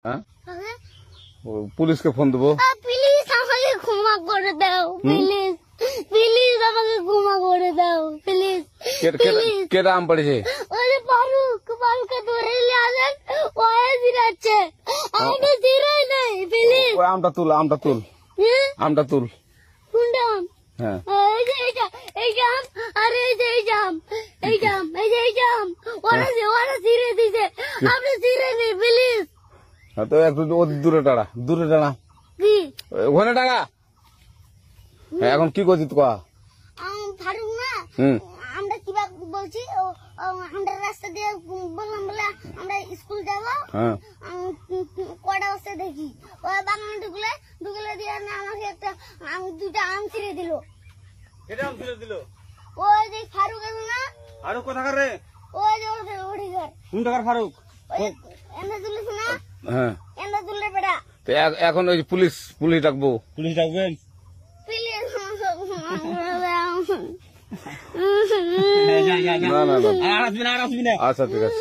হ্যাঁ পুলিশকে ফোন দেবো। প্লিজ আমাকে ক্ষমা করে দাও, প্লিজ প্লিজ আমাকে ক্ষমা করে দাও, প্লিজ। কেটা আম পড়েছে? ওই যে ফারুককে ধরে নিয়ে আসেন, ও জিরাচ্ছে, আমাকে জিরাই নাই, প্লিজ। ওই আমটা তুল, আমটা তুল, আমটা তুল। কোনটা আম? হ্যাঁ এই যে এই আম, আর এই যে এই আম, এই আম, এই যে এই আম, ওরা জিরে দিছে, আপনি জিরে নেই, প্লিজ। তো একটু দূরে টাড়া, দূরে টাড়া, কি ওখানে টাড়া। এখন কি করছিস কয়া? ফারুক না, আমরা কিবা বলছি, আমরা রাস্তা দিয়ে বললাম বলে আমরা স্কুল যাবো, কটা বসে দেখি ওই বাগানে ঢুকলে দিয়ে না আমাকে একটা দুটা আম ছিঁড়ে দিল। কেটে আম ছিঁড়ে দিল? ওই যে ফারুক আছে না, ফারুক কোথাকার রে? ওই যে ওঠিকার। কোন টাকার ফারুক? এনে তুলিস না, হ্যাঁ এনে তুললে বেটা। তো এখন ওই পুলিশ ডাকবো? পুলিশ ডাকবেন? আচ্ছা ঠিক আছে।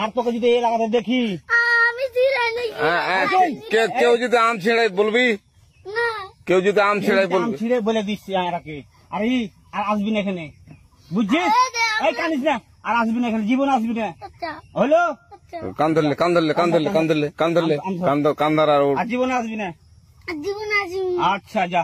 আর তোকে যদি এই লাগাতে দেখি, আমি জিরাই কেউ যদি আম ছিঁড়ে বলবি, না, কেউ যদি আম ছিঁড়ে বলবি, ছিঁড়ে বলে দিচ্ছি আরাকে। আর আর আসবি না এখানে, বুঝছিস? এই কানিস না, আর আসবি না এখানে, জীবন আসবি না, হলো? কান্দলে কান্দলে কান্দলে কান্দলে কান্দলে কান্দার আর জীবন আসবি না। জীবন আসবি। আচ্ছা যা।